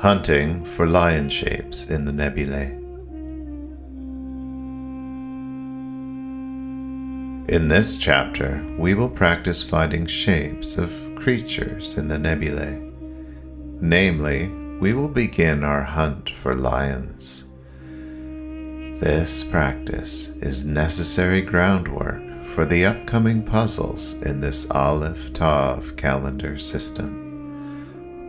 Hunting for lion shapes in the nebulae. In this chapter, we will practice finding shapes of creatures in the nebulae. Namely, we will begin our hunt for lions. This practice is necessary groundwork for the upcoming puzzles in this Alef-Tav Calendar system.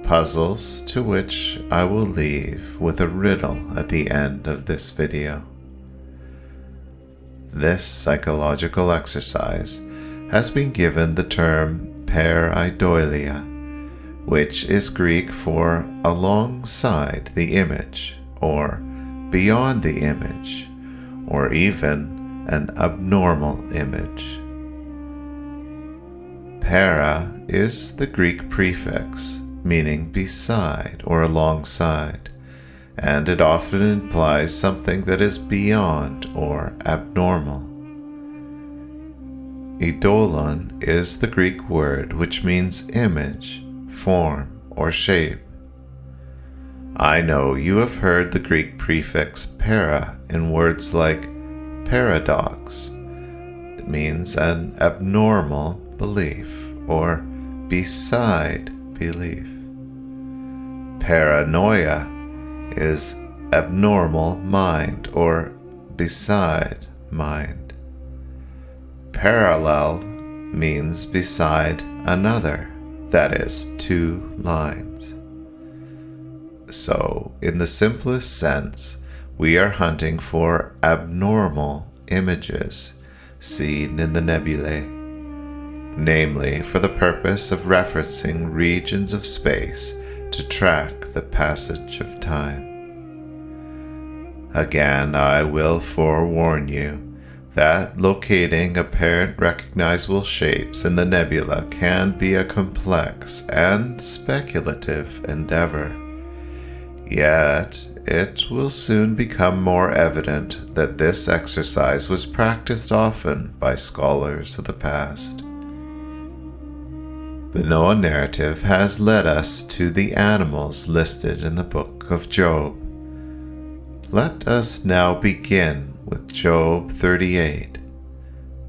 Puzzles to which I will leave with a riddle at the end of this video. This psychological exercise has been given the term Pareidolia, which is Greek for alongside the image, or beyond the image, or even an abnormal image. Para is the Greek prefix meaning beside or alongside, and it often implies something that is beyond or abnormal. Eidolon is the Greek word which means image, form, or shape. I know you have heard the Greek prefix para in words like paradox. It means an abnormal belief or beside belief. Paranoia is abnormal mind or beside mind. Parallel means beside another, that is, two lines. So, in the simplest sense, we are hunting for abnormal images seen in the nebulae, namely for the purpose of referencing regions of space to track the passage of time. Again, I will forewarn you that locating apparent recognizable shapes in the nebula can be a complex and speculative endeavor. Yet, it will soon become more evident that this exercise was practiced often by scholars of the past. The Noah narrative has led us to the animals listed in the book of Job. Let us now begin with Job 38.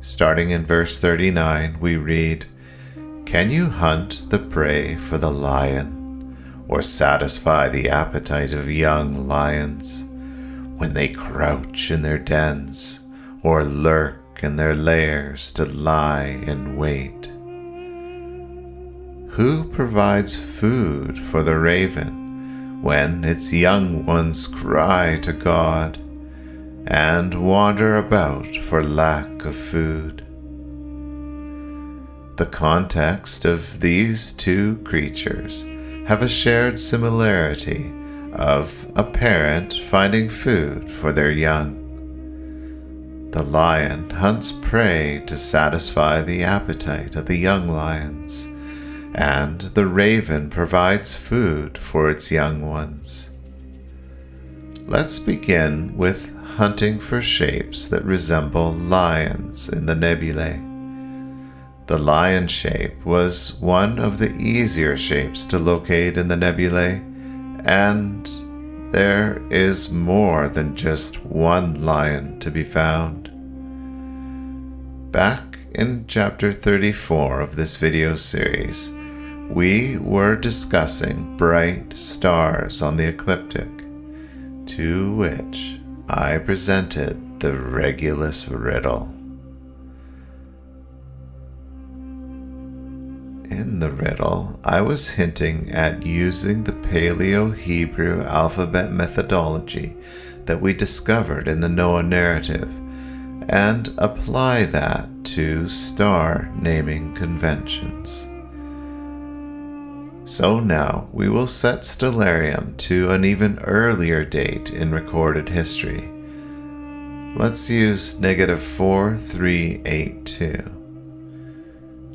Starting in verse 39, we read, "Can you hunt the prey for the lion, or satisfy the appetite of young lions, when they crouch in their dens, or lurk in their lairs to lie in wait? Who provides food for the raven when its young ones cry to God and wander about for lack of food?" The context of these two creatures have a shared similarity of a parent finding food for their young. The lion hunts prey to satisfy the appetite of the young lions, and the raven provides food for its young ones. Let's begin with hunting for shapes that resemble lions in the nebulae. The lion shape was one of the easier shapes to locate in the nebulae, and there is more than just one lion to be found. Back in chapter 34 of this video series, we were discussing bright stars on the ecliptic, to which I presented the Regulus Riddle. In the riddle, I was hinting at using the Paleo Hebrew alphabet methodology that we discovered in the Noah narrative and apply that to star naming conventions. So now we will set stellarium to an even earlier date in recorded history. Let's use -4382.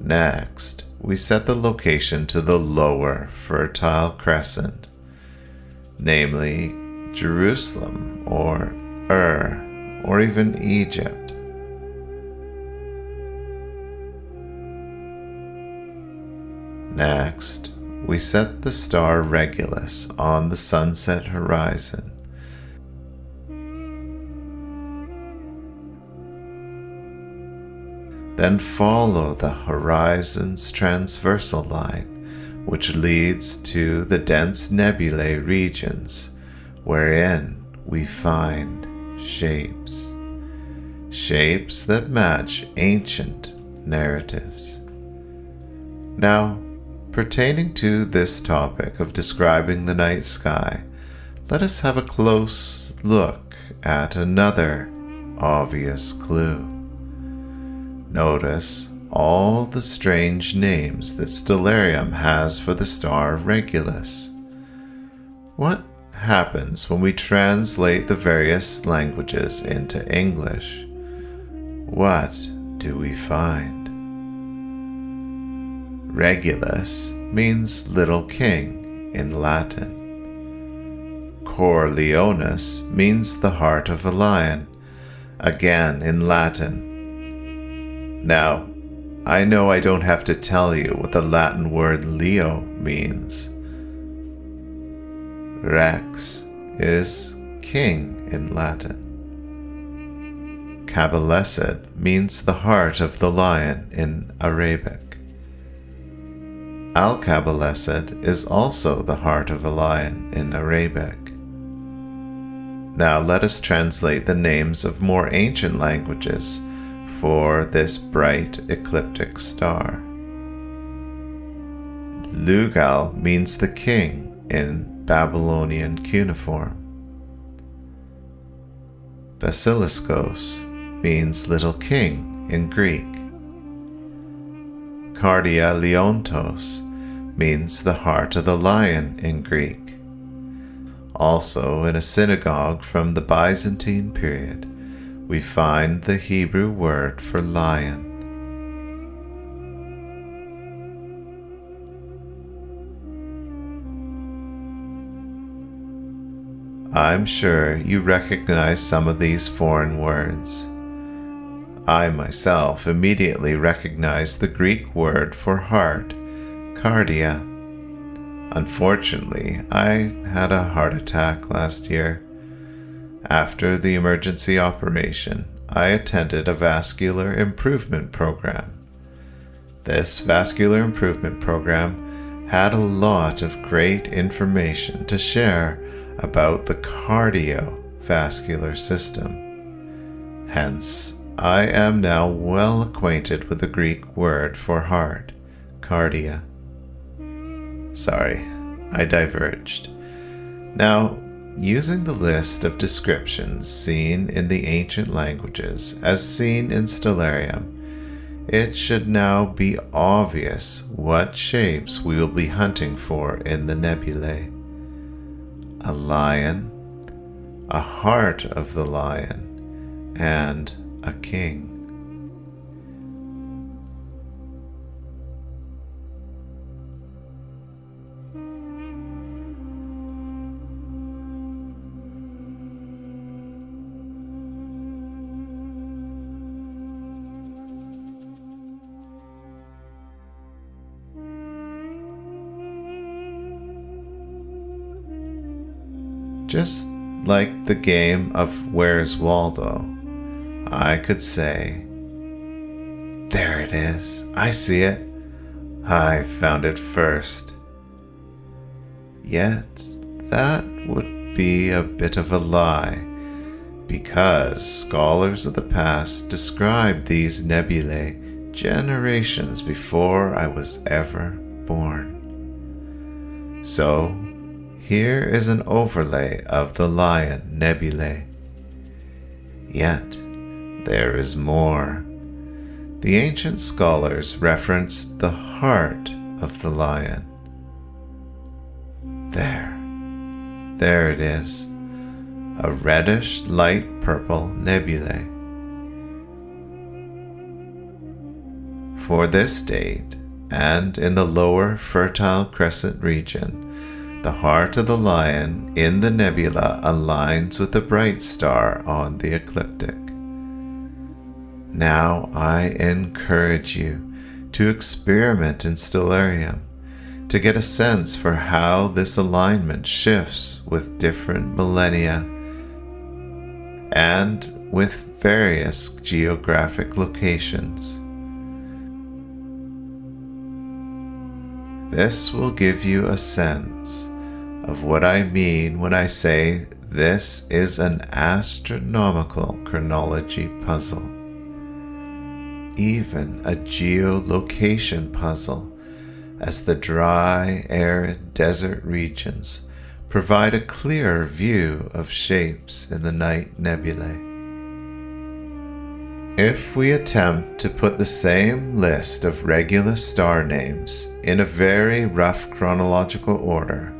Next, we set the location to the lower Fertile Crescent, namely Jerusalem or or even Egypt. Next, we set the star Regulus on the sunset horizon. Then follow the horizon's transversal line, which leads to the dense nebulae regions, wherein we find shapes. Shapes that match ancient narratives. Now, pertaining to this topic of describing the night sky, let us have a close look at another obvious clue. Notice all the strange names that Stellarium has for the star Regulus. What happens when we translate the various languages into English? What do we find? Regulus means little king in Latin. Cor leonis means the heart of a lion, again in Latin. Now, I know I don't have to tell you what the Latin word Leo means. Rex is king in Latin. Cabalesed means the heart of the lion in Arabic. Alcabalesed is also the heart of a lion in Arabic. Now let us translate the names of more ancient languages for this bright ecliptic star. Lugal means the king in Babylonian cuneiform. Basiliskos means little king in Greek. Cardia Leontos means the heart of the lion in Greek. Also, in a synagogue from the Byzantine period, we find the Hebrew word for lion. I'm sure you recognize some of these foreign words. I myself immediately recognized the Greek word for heart, cardia. Unfortunately, I had a heart attack last year. After the emergency operation, I attended a vascular improvement program. This vascular improvement program had a lot of great information to share about the cardiovascular system. Hence, I am now well acquainted with the Greek word for heart, cardia. Sorry, I diverged. Now, using the list of descriptions seen in the ancient languages as seen in Stellarium, it should now be obvious what shapes we will be hunting for in the nebulae. A lion, a heart of the lion, and a king. Just like the game of Where's Waldo, I could say, there it is, I see it, I found it first. Yet that would be a bit of a lie, because scholars of the past described these nebulae generations before I was ever born. So, here is an overlay of the Lion nebulae. Yet, there is more. The ancient scholars referenced the heart of the lion. There it is, a reddish light purple nebulae. For this date, and in the lower Fertile Crescent region, the heart of the lion in the nebula aligns with the bright star on the ecliptic. Now I encourage you to experiment in Stellarium, to get a sense for how this alignment shifts with different millennia and with various geographic locations. This will give you a sense of what I mean when I say this is an astronomical chronology puzzle, even a geolocation puzzle, as the dry, arid desert regions provide a clearer view of shapes in the night nebulae. If we attempt to put the same list of Regulus star names in a very rough chronological order,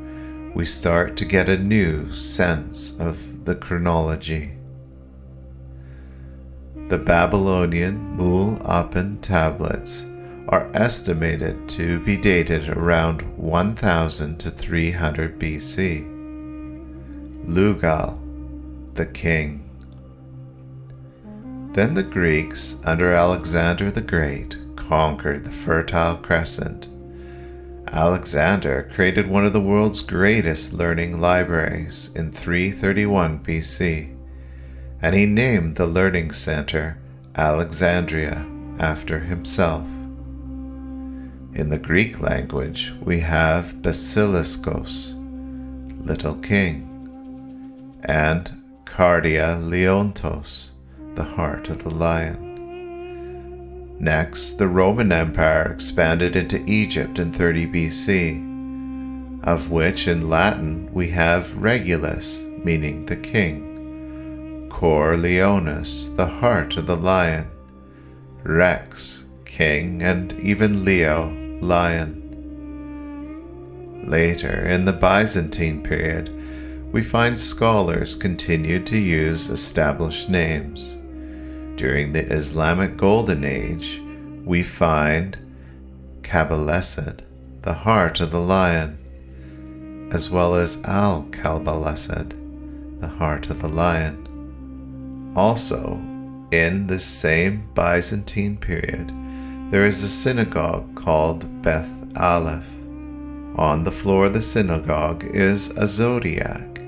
we start to get a new sense of the chronology. The Babylonian Mul-Apen tablets are estimated to be dated around 1000 to 300 BC. Lugal, the king. Then the Greeks, under Alexander the Great, conquered the Fertile Crescent. Alexander created one of the world's greatest learning libraries in 331 BC, and he named the learning center Alexandria after himself. In the Greek language, we have Basiliskos, little king, and Cardia Leontos, the heart of the lion. Next, the Roman Empire expanded into Egypt in 30 BC, of which in Latin we have Regulus, meaning the king, Cor Leonis, the heart of the lion, Rex, king, and even Leo, lion. Later, in the Byzantine period, we find scholars continued to use established names. During the Islamic Golden Age, we find Kabbalesed, the heart of the lion, as well as Al-Kalbalesed, the heart of the lion. Also, in this same Byzantine period, there is a synagogue called Beth Aleph. On the floor of the synagogue is a zodiac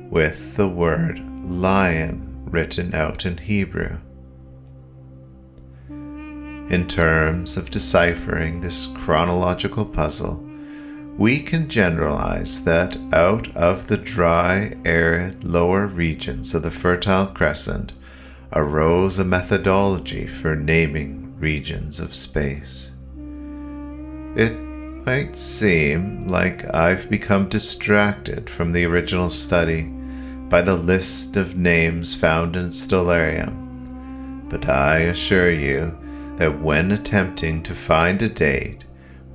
with the word lion written out in Hebrew. In terms of deciphering this chronological puzzle, we can generalize that out of the dry, arid lower regions of the Fertile Crescent arose a methodology for naming regions of space. It might seem like I've become distracted from the original study by the list of names found in Stellarium, but I assure you that when attempting to find a date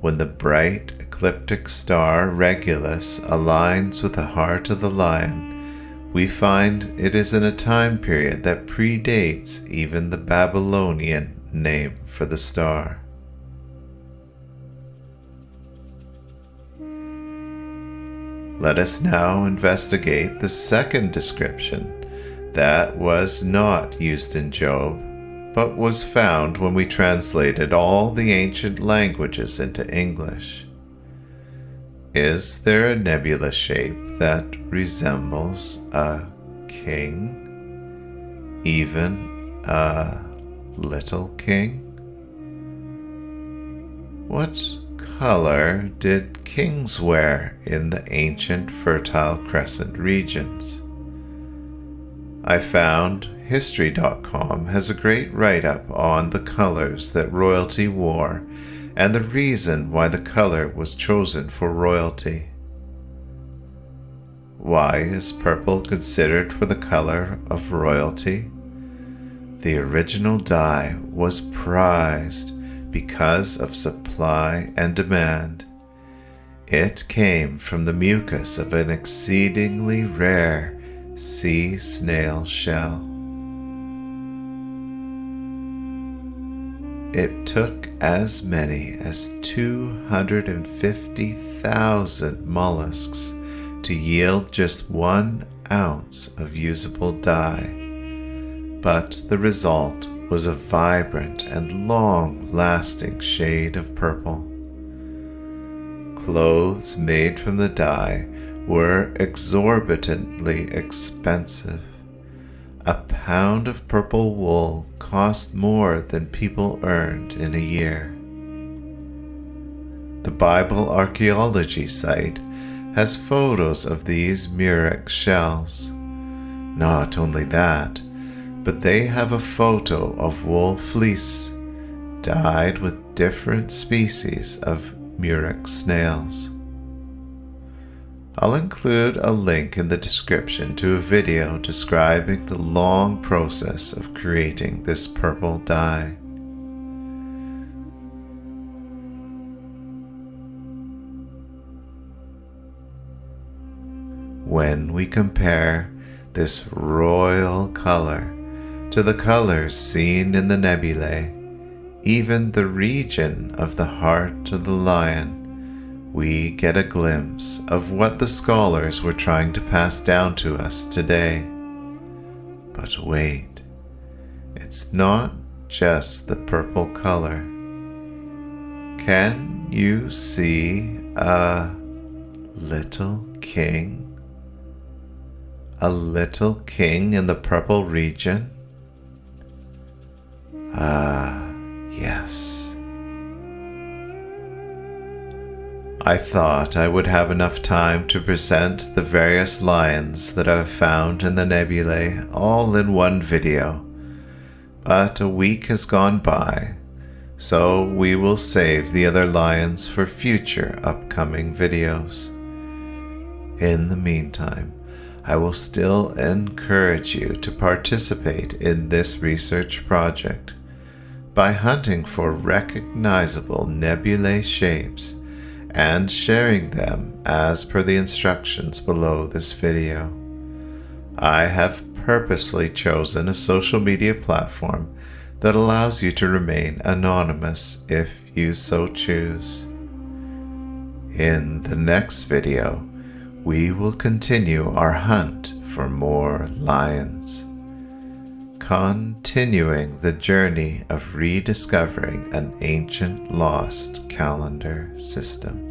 when the bright ecliptic star Regulus aligns with the heart of the lion, we find it is in a time period that predates even the Babylonian name for the star. Let us now investigate the second description that was not used in Job, but was found when we translated all the ancient languages into English. Is there a nebula shape that resembles a king, even a little king? What color did kings wear in the ancient Fertile Crescent regions? I found History.com has a great write-up on the colors that royalty wore and the reason why the color was chosen for royalty. Why is purple considered for the color of royalty? The original dye was prized because of supply and demand. It came from the mucus of an exceedingly rare sea snail shell. It took as many as 250,000 mollusks to yield just 1 ounce of usable dye, but the result was a vibrant and long-lasting shade of purple. clothes made from the dye were exorbitantly expensive. A pound of purple wool cost more than people earned in a year. The Bible archaeology site has photos of these murex shells. Not only that, but they have a photo of wool fleece dyed with different species of murex snails. I'll include a link in the description to a video describing the long process of creating this purple dye. When we compare this royal color to the colors seen in the nebulae, even the region of the heart of the lion, we get a glimpse of what the scholars were trying to pass down to us today. But wait, it's not just the purple color. Can you see a little king? A little king in the purple region? Ah, yes. I thought I would have enough time to present the various lions that I've found in the nebulae all in one video, but a week has gone by, so we will save the other lions for future upcoming videos. In the meantime, I will still encourage you to participate in this research project by hunting for recognizable nebulae shapes and sharing them as per the instructions below this video. I have purposely chosen a social media platform that allows you to remain anonymous if you so choose. In the next video, we will continue our hunt for more lions, continuing the journey of rediscovering an ancient lost calendar system.